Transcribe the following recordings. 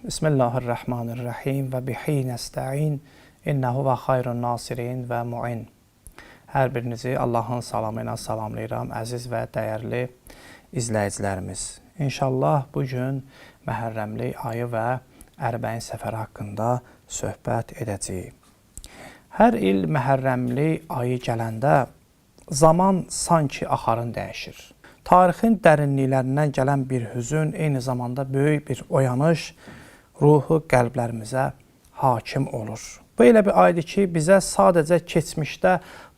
Bismillahirrahmanirrahim və bihi nəstəin innəhu və xayrun nasirin və mu'in. Hər birinizi Allahın salamı ilə salamlayıram, əziz və dəyərli izləyicilərimiz. İnşallah bugün Məhərrəmlik ayı və Ərbəin səfəri haqqında söhbət edəcəyik. Hər il Məhərrəmlik ayı gələndə zaman sanki axarın dəyişir. Tarixin dərinliklərindən gələn bir hüzün, eyni zamanda böyük bir oyanış ruhu qəlblərimizə hakim olur. Bu elə bir aydır ki, bizə sadəcə keçmişdə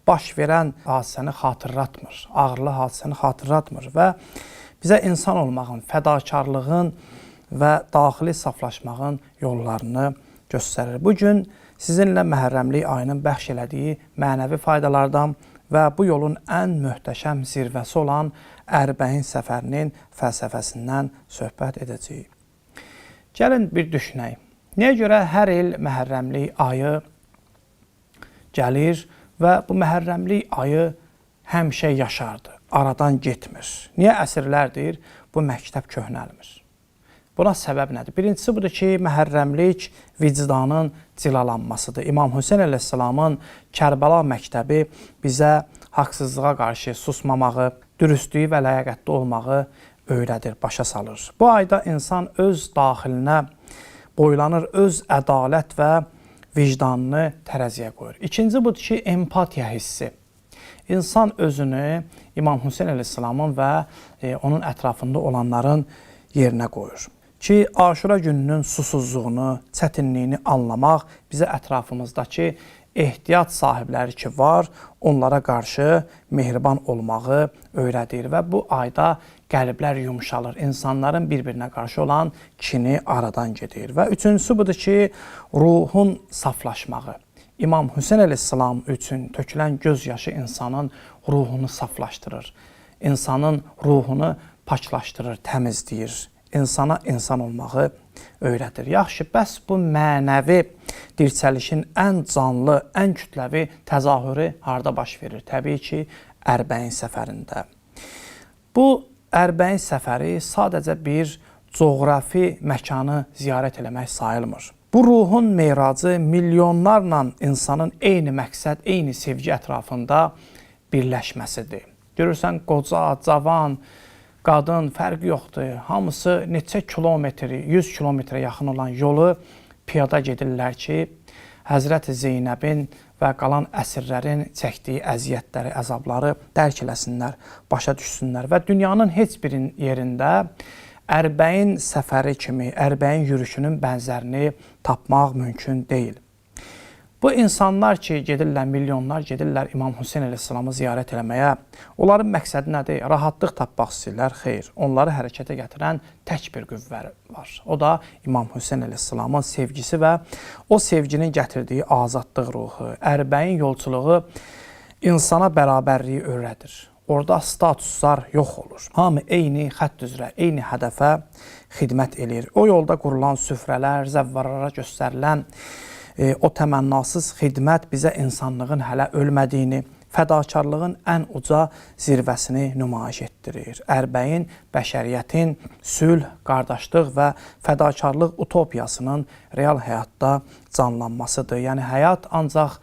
baş verən hadisəni xatırlatmır, ağırlı hadisəni xatırlatmır və bizə insan olmağın, fədakarlığın və daxili saflaşmağın yollarını göstərir. Bugün sizinlə Məhərrəmlik ayının bəxş elədiyi mənəvi faydalardan və bu yolun ən möhtəşəm zirvəsi olan Ərbəin səfərinin fəlsəfəsindən söhbət edəcəyik. Gəlin bir düşünək. Niyə görə hər il Məhərrəmlik ayı gəlir və bu Məhərrəmlik ayı həmişə yaşardı, aradan getmir? Niyə əsrlərdir bu məktəb köhnəlmir? Buna səbəb nədir? Birincisi budur ki, Məhərrəmlik vicdanın cilalanmasıdır. İmam Hüseyn əleyhissalamın Kərbəla məktəbi bizə haqsızlığa qarşı susmamağı, dürüstlüyü və ləyaqətli olmağı öyrədir, başa salır. Bu ayda insan öz daxilinə boylanır, öz ədalət və vicdanını tərəziyə qoyur. İkinci budur ki, empatiya hissi. İnsan özünü İmam Hüseyn əleyhissalamın və onun ətrafında olanların yerinə qoyur. Ki, Aşura gününün susuzluğunu, çətinliyini anlamaq bizə ətrafımızdakı ehtiyac sahibləri ki var, onlara qarşı mehriban olmağı öyrədir və bu ayda qəlblər yumşalır, insanların bir-birinə qarşı olan kini aradan gedir. Və üçüncüsü budur ki, ruhun saflaşmağı. İmam Hüseyn əleyhissalam üçün tökülən göz yaşı insanın ruhunu saflaşdırır, insanın ruhunu paklaşdırır, təmizləyir, insana insan olmağı öyrədir. Yaxşı, bəs bu mənəvi dirçəlişin ən canlı, ən kütləvi təzahürü harda baş verir? Təbii ki, Ərbəin səfərində. Bu Ərbəin səfəri sadəcə bir coğrafi məkanı ziyarət eləmək sayılmır. Bu ruhun meyracı milyonlarla insanın eyni məqsəd, eyni sevgi ətrafında birləşməsidir. Görürsən, qoca, cavan, qadın, fərqi yoxdur. Hamısı neçə kilometri, 100 kilometrə yaxın olan yolu piyada gedirlər ki, Həzrəti Zeynəbin və qalan əsirlərin çəkdiyi əziyyətləri, əzabları dərk eləsinlər, başa düşsünlər və dünyanın heç bir yerində Ərbəin səfəri kimi, Ərbəin yürüşünün bənzərini tapmaq mümkün deyil. Bu insanlar ki, gedirlər, milyonlar gedirlər İmam Hüseyn əleyhissalamı ziyarət eləməyə, onların məqsədi nədir? Rahatlıq tapmaq istəyirlər, xeyr. Onları hərəkətə gətirən tək bir qüvvə var. O da İmam Hüseyn əleyhissalamın sevgisi və o sevginin gətirdiyi azadlıq ruhu. Ərbəin yolçuluğu insana bərabərliyi öyrədir. Orada statuslar yox olur. Hamı eyni xətt üzrə, eyni hədəfə xidmət edir. O yolda qurulan süfrələr, zəvvarlara göstərilən o təmənnasız xidmət bizə insanlığın hələ ölmədiyini, fədakarlığın ən uca zirvəsini nümayiş etdirir. Ərbəin bəşəriyyətin sülh, qardaşlıq və fədakarlıq utopiyasının real həyatda canlanmasıdır. Yəni, həyat ancaq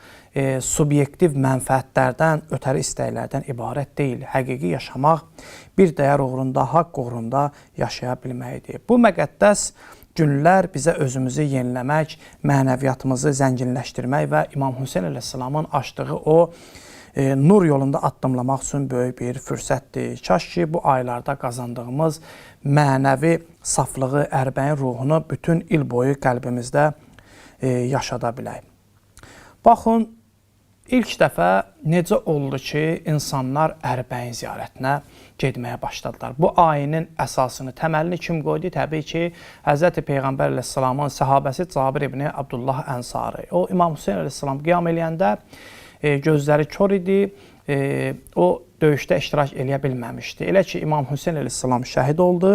subyektiv mənfəətlərdən, ötəri istəklərdən ibarət deyil. Həqiqi yaşamaq bir dəyər uğrunda, haqq uğrunda yaşaya bilməkdir. Bu məqəddəs günlər bizə özümüzü yeniləmək, mənəviyyatımızı zənginləşdirmək və İmam Hüseyn əleyhissalamın açdığı o nur yolunda addımlamaq üçün böyük bir fürsətdir. Kaş ki, bu aylarda qazandığımız mənəvi saflığı, Ərbəin ruhunu bütün il boyu qəlbimizdə yaşada bilək. Baxın, ilk dəfə necə oldu ki, insanlar Ərbəin ziyarətinə getməyə başladılar. Bu ayinin əsasını, təməlini kim qoydu? Təbii ki, Həzrəti Peyğəmbər əleyhissalamın səhabəsi Cabir ibn Abdullah Ənsari. O, İmam Hüseyn əleyhissalam qiyam eləyəndə gözləri kör idi, o döyüşdə iştirak eləyə bilməmişdi. Elə ki, İmam Hüseyn əleyhissalam şəhid oldu.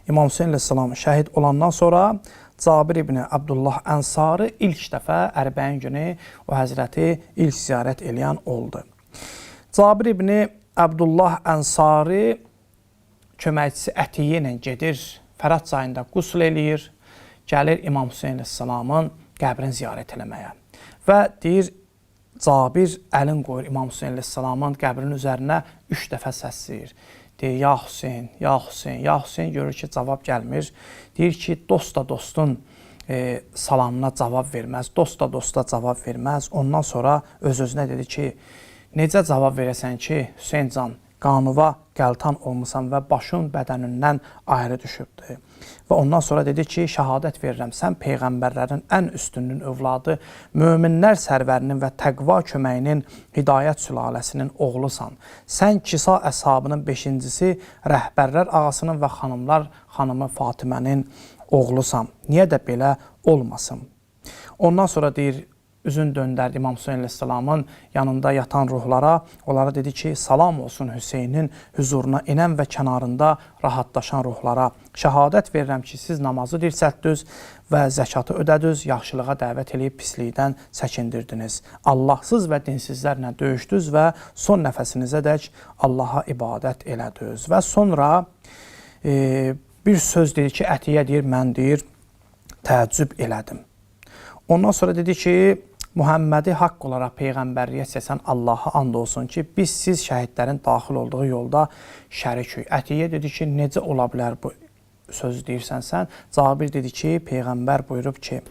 İmam Hüseyn əleyhissalam şəhid olandan sonra Cabir ibn Abdullah Ənsari ilk dəfə Ərbəin günü o Həzrəti ilk ziyarət eləyən oldu. Cabir ibn Abdullah Ənsari köməkçisi Ətiyə ilə gedir, Fərat çayında qusl eləyir gəlir İmam Hüseyn əleyhissalamın qəbrini ziyarət eləməyə. Və deyir, Cabir əlin qoyur İmam Hüseyn əleyhissalamın qəbrinin üzərinə 3 dəfə səsləyir. Deyir, ya Hüseyn, ya Hüseyn, ya Hüseyn, görür ki, cavab gəlmir. Deyir ki, dost da dostun salamına cavab verməz, dost da dosta cavab verməz. Ondan sonra öz-özünə dedi ki, necə cavab verəsən ki, Hüseyn can, qanuva qəltan olmusan və başın bədənindən ayrı düşübdür. Və ondan sonra dedi ki, şəhadət verirəm, sən peyğəmbərlərin ən üstünün övladı, möminlər sərvərinin və təqva köməyinin hidayət sülaləsinin oğlusan. Sən Kisa əshabının 5-cisi, rəhbərlər ağasının və xanımlar xanımı Fatimənin oğlusan. Niyə də belə olmasın? Ondan sonra deyir, üzün döndərdi İmam Hüseyn əleyhissalamın yanında yatan ruhlara. Onlara dedi ki, salam olsun Hüseynin huzuruna inən və kənarında rahatlaşan ruhlara. Şəhadət verirəm ki, siz namazı dirçəltdiniz və zəkatı ödədiniz, yaxşılığa dəvət edib pislikdən çəkindirdiniz. Allahsız və dinsizlərlə döyüşdünüz və son nəfəsinizə dək Allaha ibadət elədiniz. Və sonra bir söz deyir ki, Ətiyə deyir, mən deyir, təəccüb elədim. Ondan sonra dedi ki, Muhammədi haqq olaraq peyğəmbərliyə seçən Allaha and olsun ki, biz siz şəhidlərin daxil olduğu yolda şərikük. Ətiyə dedi ki, necə ola bilər bu sözü deyirsən sən? Cabir dedi ki, peyğəmbər buyurub ki,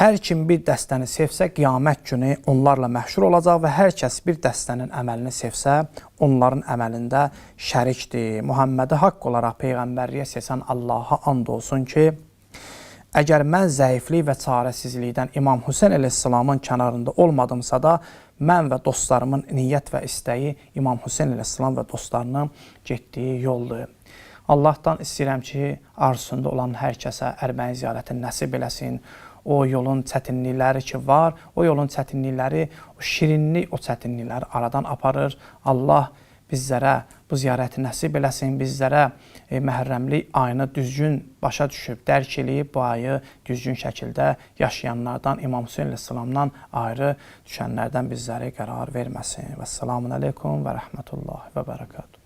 hər kim bir dəstəni sevsə, qiyamət günü onlarla məhşur olacaq və hər kəs bir dəstənin əməlini sevsə, onların əməlində şərikdir. Muhammədi haqq olaraq peyğəmbərliyə seçən Allaha and olsun ki, əgər mən zəiflik və çarəsizlikdən İmam Hüseyn əleyhissalamın kənarında olmadımsa da, mən və dostlarımın niyyət və istəyi İmam Hüseyn əleyhissalam və dostlarının getdiyi yoldur. Allahdan istəyirəm ki, arzusunda olan hər kəsə Ərbəyin ziyarətini nəsib eləsin. O yolun çətinlikləri ki var, o yolun çətinlikləri, o şirinlik, o çətinlikləri aradan aparır. Allah bizlərə bu ziyarəti nəsib eləsin, bizlərə Məhərrəmlik ayını düzgün başa düşüb, dərk eləyib bu ayı düzgün şəkildə yaşayanlardan, İmam Hüseyn əleyhissalamdan ayrı düşənlərdən bizləri qərar verməsin. Vəssalamun aleykum və rəhmətullahi və bərəkatuhu.